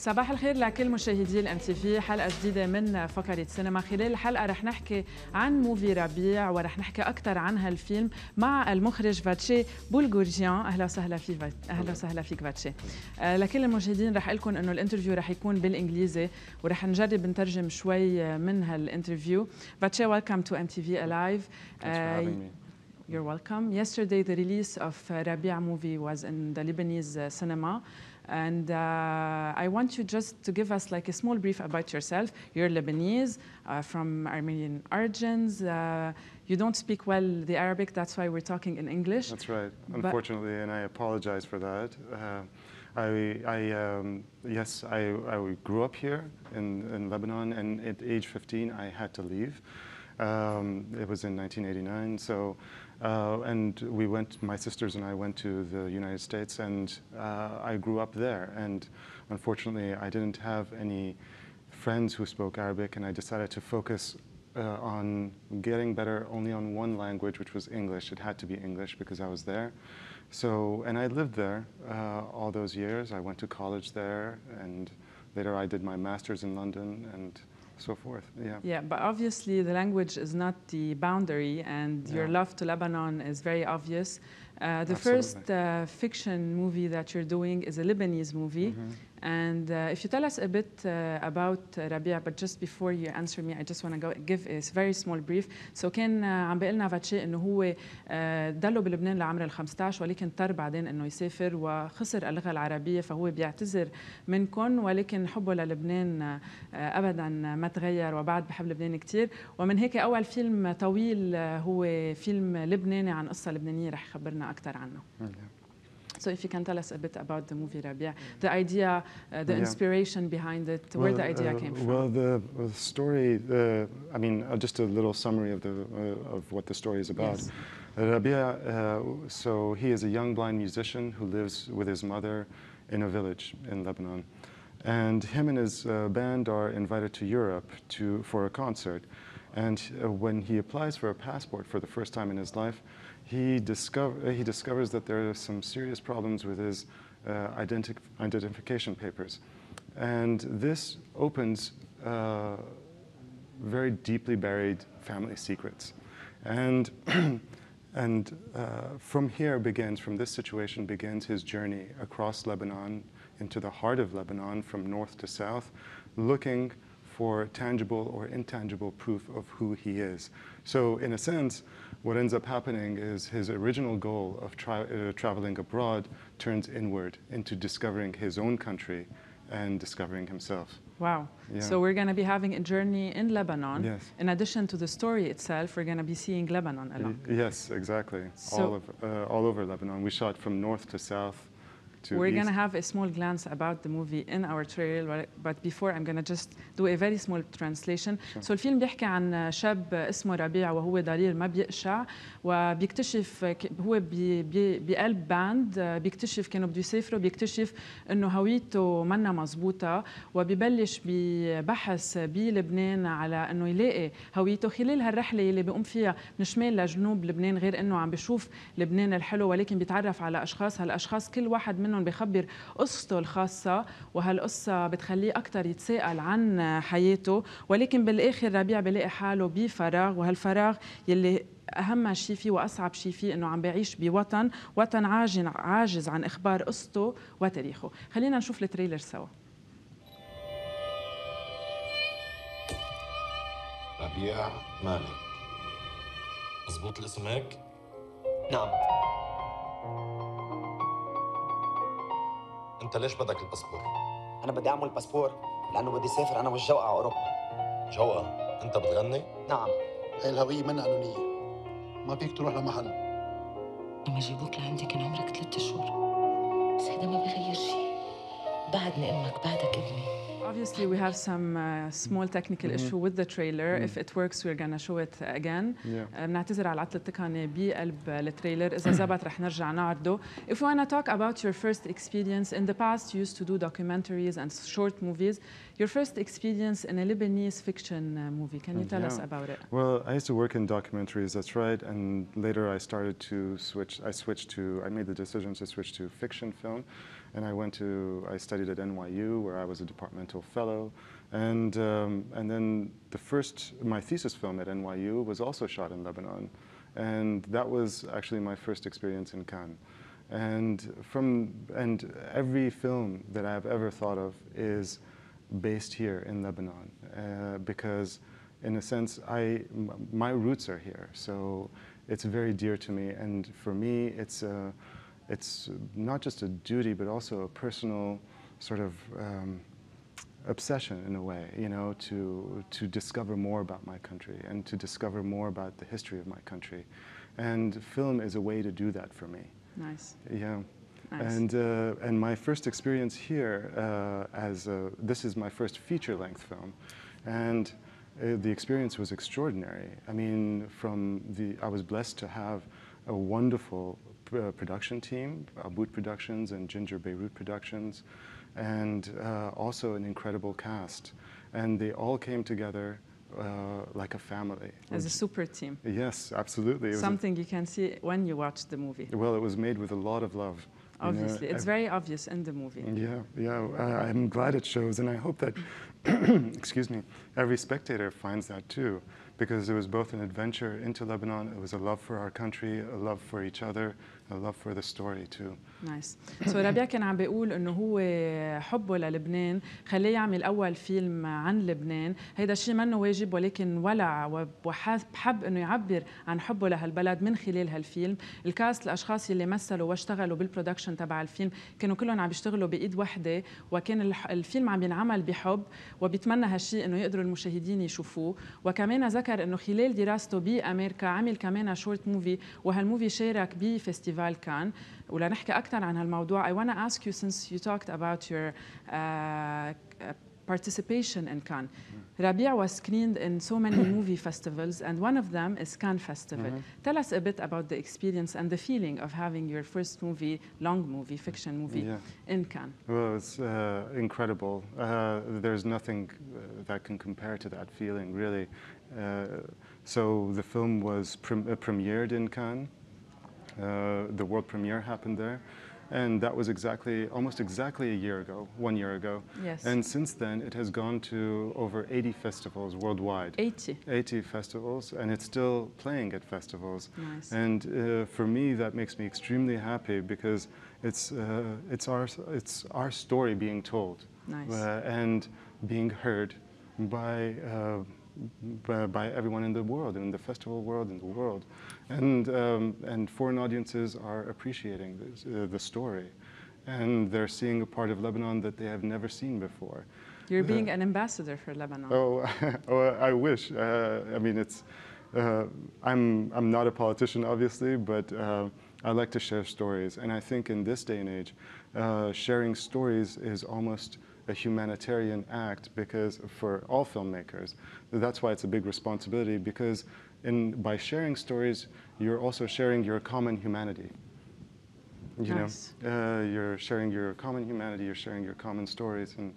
صباح الخير لكل مشاهدي الام تي في، حلقه جديده من فقره سينما. خلال الحلقه رح نحكي عن موفي ربيع ورح نحكي اكثر عن هالفيلم مع المخرج فاتشي بولغورجيان. اهلا وسهلا فيك، اهلا وسهلا فيك فاتشي. لكل المشاهدين رح اقول لكم انه الانترفيو رح يكون بالانجليزي ورح نجرب نترجم شوي من هالانترفيو. فاتشي, welcome to MTV Alive. Thanks for having me. You're welcome. Yesterday the release of Rabia movie was in the Lebanese cinema. And I want you just to give us like a small brief about yourself. You're Lebanese, from Armenian origins. You don't speak well the Arabic, that's why we're talking in English. That's right, unfortunately, and I apologize for that. I grew up here in Lebanon, and at age 15, I had to leave. It was in 1989, so and we went, my sisters and I went to the United States, and I grew up there. And unfortunately, I didn't have any friends who spoke Arabic, and I decided to focus on getting better only on one language, which was English. It had to be English because I was there. So, and I lived there all those years. I went to college there, and later I did my master's in London, and so forth. Yeah, but obviously the language is not the boundary, and your love to Lebanon is very obvious. The first fiction movie that you're doing is a Lebanese movie. And if you tell us a bit about Rabia, but just before you answer me, I just want to give a very small brief. So كان عم بيقلنا فاتشي إنه هو ضله بلبنان لعمر ال 15 ولكن اضطر بعدين إنه يسافر وخسر اللغة العربية، فهو بيعتذر منكم، ولكن حبه للبنان أبدا ما تغير وبعد بحب لبنان كتير. ومن هيك أول فيلم طويل هو فيلم لبناني عن قصة لبنانية رح يخبرنا أكثر عنه. So if you can tell us a bit about the movie Rabia, the idea, the inspiration behind it, where the idea came from. Well, the story, I mean, just a little summary of what the story is about. Yes. Rabia, so he is a young blind musician who lives with his mother in a village in Lebanon. And him and his band are invited to Europe for a concert. And when he applies for a passport for the first time in his life, he discovers that there are some serious problems with his identification papers. And this opens very deeply buried family secrets. And from here from this situation begins his journey across Lebanon into the heart of Lebanon from north to south, looking for tangible or intangible proof of who he is. So in a sense, what ends up happening is his original goal of traveling abroad turns inward into discovering his own country and discovering himself. Wow. Yeah. So we're going to be having a journey in Lebanon. Yes. In addition to the story itself, we're going to be seeing Lebanon along. Yes, exactly. So all over Lebanon. We shot from north to south. We're going to have a small glance about the movie in our trailer, but before I'm going to just do a very small translation. Sure. So الفيلم بيحكي عن شاب اسمه ربيع وهو ضرير ما بيقشع، وبيكتشف هو بقلب باند، بيكتشف كانوا بده يسافروا، بيكتشف انه هويته منا مزبوطة، وبيبلش ببحث بلبنان على انه يلاقي هويته. خلال هالرحلة اللي بيقوم فيها من شمال لجنوب لبنان، غير انه عم بيشوف لبنان الحلو، ولكن بيتعرف على اشخاص، هالاشخاص كل واحد منهم بيخبر قصته الخاصة، وهالقصة بتخليه أكتر يتساءل عن حياته. ولكن بالآخر ربيع بيلاقي حاله بفراغ، وهالفراغ يلي أهم شيء فيه وأصعب شيء فيه إنه عم بيعيش بوطن عاجز عن إخبار قصته وتاريخه. خلينا نشوف التريلر سوا. ربيع مالك، مظبوط الاسم هيك؟ نعم. انت ليش بدك الباسبور؟ أنا بدي أعمل باسبور لأنه بدي أسافر أنا والجوقة على أوروبا. جوقة؟ أنت بتغني؟ نعم. هاي الهوية منها قانونية، ما فيك تروح لمحل. لما جيبوك لعندي كان عمرك 3 أشهر، بس هيدا ما بيغير شيء، بعدني أمك بعدك ابني. Obviously, we have some small technical issue with the trailer. If it works, we're going to show it again. بنعتذر على العطلة التقنية بقلب التريلر. إذا زبط رح نرجع نعرضه. If you want to talk about your first experience, in the past you used to do documentaries and short movies. Your first experience in a Lebanese fiction movie, can you tell us about it? Well, I used to work in documentaries, that's right, and later I made the decision to switch to fiction film. and I studied at NYU, where I was a departmental fellow. And then my thesis film at NYU was also shot in Lebanon. And that was actually my first experience in Cannes. And every film that I've ever thought of is based here in Lebanon, because in a sense, my roots are here. So it's very dear to me. And for me, it's not just a duty, but also a personal sort of obsession in a way, you know, to discover more about my country and to discover more about the history of my country. And film is a way to do that for me. Nice. Yeah. Nice. And my first experience here, this is my first feature-length film, and the experience was extraordinary. I mean, I was blessed to have a wonderful production team, Aboud Productions and Ginger Beirut Productions, and also an incredible cast. And they all came together like a family. As a super team. Yes, absolutely. Something you can see when you watch the movie. Well, it was made with a lot of love. Obviously, it's very obvious in the movie. Yeah. I'm glad it shows, and I hope that, excuse me, every spectator finds that too, because it was both an adventure into Lebanon, it was a love for our country, a love for each other, a love for the story too. نايس. سو ربيع كان عم بيقول انه هو حبه للبنان خليه يعمل اول فيلم عن لبنان، هيدا الشيء منه واجب ولكن ولع وحب انه يعبر عن حبه لهالبلد من خلال هالفيلم. الكاست الاشخاص اللي مثلوا واشتغلوا بالبرودكشن تبع الفيلم كانوا كلهم عم بيشتغلوا بايد وحده، وكان الفيلم عم ينعمل بحب، وبيتمنى هالشيء انه يقدروا المشاهدين يشوفوه. وكمان ذكر انه خلال دراسته بامريكا عمل كمان شورت موفي، وهالموفي شارك بفستيفال كان. ولنحكي أكثر عن هالموضوع, I want to ask you, since you talked about your participation in Cannes. Rabia was screened in so many movie festivals, and one of them is Cannes Festival. Tell us a bit about the experience and the feeling of having your first movie, long movie, fiction movie, in Cannes. Well, it's incredible. There's nothing that can compare to that feeling, really. So the film was premiered in Cannes. The world premiere happened there, and that was almost exactly a year ago, 1 year ago. Yes. And since then, it has gone to over 80 festivals worldwide. 80 festivals, and it's still playing at festivals. Nice. And for me, that makes me extremely happy because it's our story being told. Nice. And being heard by everyone in the world, in the festival world, in the world. And foreign audiences are appreciating the story. And they're seeing a part of Lebanon that they have never seen before. You're being an ambassador for Lebanon. I wish. I mean, I'm not a politician, obviously, but I like to share stories. And I think in this day and age, sharing stories is almost a humanitarian act, because for all filmmakers, that's why it's a big responsibility, because by sharing stories, you're also sharing your common humanity. You know, you're sharing your common humanity, you're sharing your common stories, and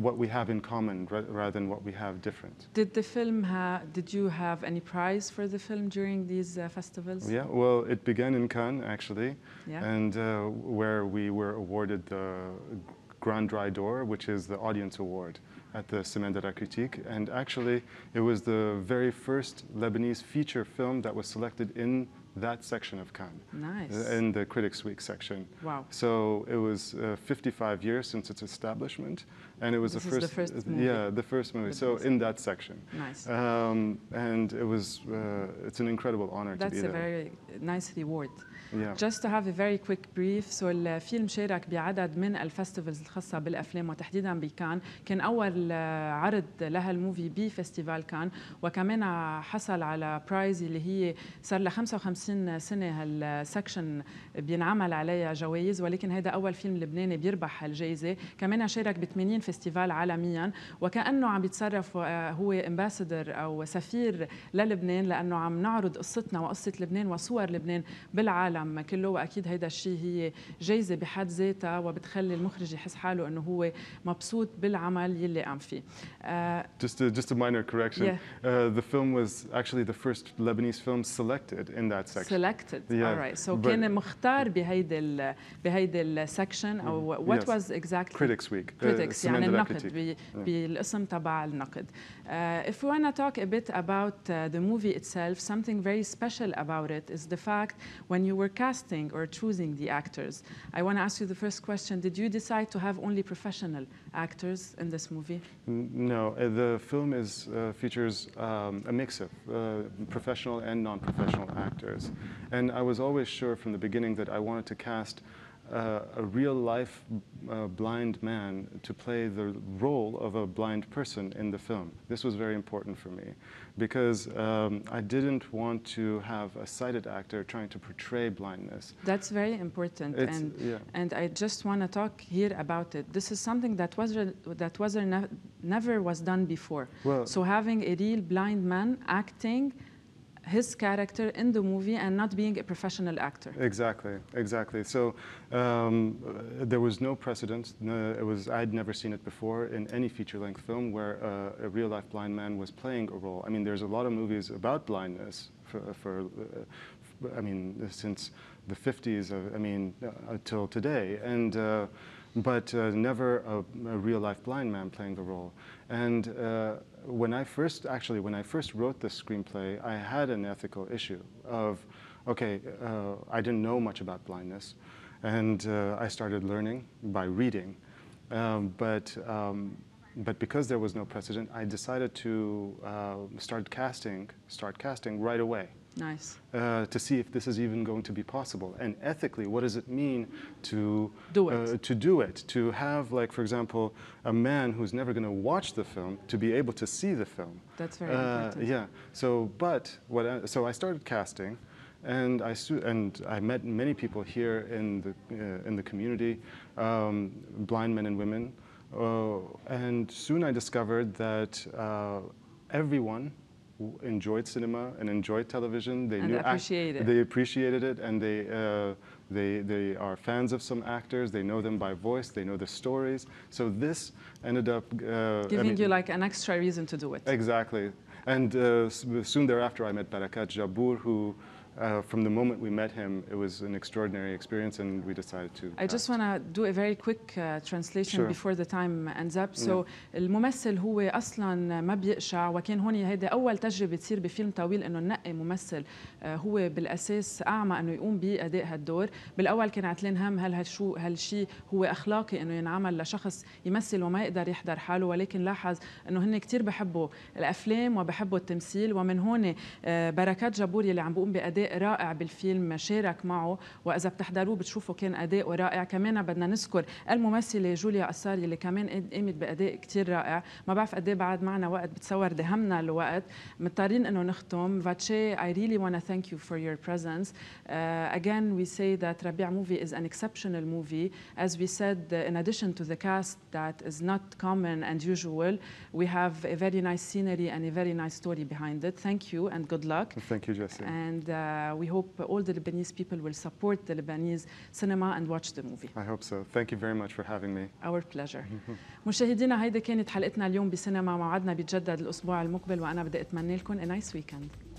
what we have in common rather than what we have different. Did you have any prize for the film during these festivals? Yeah, well, it began in Cannes, actually, and where we were awarded the Grand Dry Door, which is the audience award at the Semaine de la Critique. And actually, it was the very first Lebanese feature film that was selected in that section of Cannes. Nice. In the Critics' Week section. Wow. So it was 55 years since its establishment, and it was the first movie. Yeah, the first movie. So in that section. Nice. And it's an incredible honor to be there. That's a very nice reward. Yeah. Just to have a very quick brief, so الفيلم شارك بعدد من الفستيفالز الخاصة بالأفلام وتحديداً بكان، كان أول عرض لها الموفي بفستيفال كان، وكمان حصل على برايز اللي هي صار لها 55 سنة هالسكشن بينعمل عليها جوائز، ولكن هذا أول فيلم لبناني بيربح هالجائزة. كمان شارك ب 80 فستيفال عالميا، وكأنه عم بيتصرف هو امباسادور أو سفير للبنان، لأنه عم نعرض قصتنا وقصة لبنان وصور لبنان بالعالم كله. واكيد هيدا الشيء هي جايزه بحد ذاتها، وبتخلي المخرج يحس حاله انه هو مبسوط بالعمل يلي قام فيه. Just a minor correction. The film was actually the first Lebanese film selected in that section. Selected. Yeah, All right. So but- كان مختار بهيدي السكشن أو what Yes. was exactly Critics Week. critics يعني Semaine de la النقد critique. بالاسم تبع النقد. If we want to talk a bit about the movie itself, something very special about it is the fact when you were casting or choosing the actors. I want to ask you the first question. Did you decide to have only professional actors in this movie? No, the film features a mix of professional and non-professional actors. And I was always sure from the beginning that I wanted to cast a real-life blind man to play the role of a blind person in the film. This was very important for me because I didn't want to have a sighted actor trying to portray blindness. That's very important, Yeah. and I just want to talk here about it. This is something that never was done before. Well- So having a real blind man acting his character in the movie and not being a professional actor. Exactly, exactly. So there was no precedent. I'd never seen it before in any feature-length film where a real-life blind man was playing a role. I mean, there's a lot of movies about blindness since the 50s. Until today, but never a real-life blind man playing the role. And when I first wrote this screenplay, I had an ethical issue of, okay, I didn't know much about blindness, and I started learning by reading. But because there was no precedent, I decided to start casting right away. Nice. To see if this is even going to be possible. And ethically, what does it mean to do it? To have, like, for example, a man who's never going to watch the film to be able to see the film. That's very important. Yeah. So I started casting, and I met many people here in the community, blind men and women, and soon I discovered that everyone enjoyed cinema and enjoyed television. They appreciated it, and they are fans of some actors. They know them by voice. They know the stories. So this ended up giving you like an extra reason to do it. Exactly. And soon thereafter, I met Barakat Jabour, who. From the moment we met him, it was an extraordinary experience, and we decided to. I just want to do a very quick translation before the time ends up. So الممثل هو أصلاً ما بيقشع، وكان هون هيدا أول تجربة تصير بفيلم طويل إنه ننقي ممثل هو بالأساس أعمى إنه يقوم بأداء هالدور. بالأول كان عتلين هم هالشيء هو أخلاقي إنه ينعمل لشخص يمثل وما يقدر يحضر حاله، ولكن لاحظ إنه هن كتير بحبوا الأفلام وبحبوا التمثيل، ومن هون بركات جابور يلي عم بقوم بأداء رائع بالفيلم شارك معه، وإذا بتحضروه بتشوفوا كان أداء رائع. كمان بدنا نذكر الممثلة جوليا قصار يلي كمان قامت بأداء كتير رائع. ما بعرف قد ايه بعد معنا وقت، بتصور دهمنا الوقت، مضطرين إنه نختم. Vache, I really want to thank you for your presence. Again, we say that Rabia movie is an exceptional movie. As we said, in addition to the cast that is not common and usual, we have a very nice scenery and a very nice story behind it. Thank you and good luck. Thank you, Jessie. And we hope all the Lebanese people will support the Lebanese cinema and watch the movie. I hope so. Thank you very much for having me. Our pleasure. مشاهدينا، هيدي كانت حلقتنا اليوم بسينما. موعدنا بيتجدد الأسبوع المقبل، وأنا بدي أتمنى لكم a nice weekend.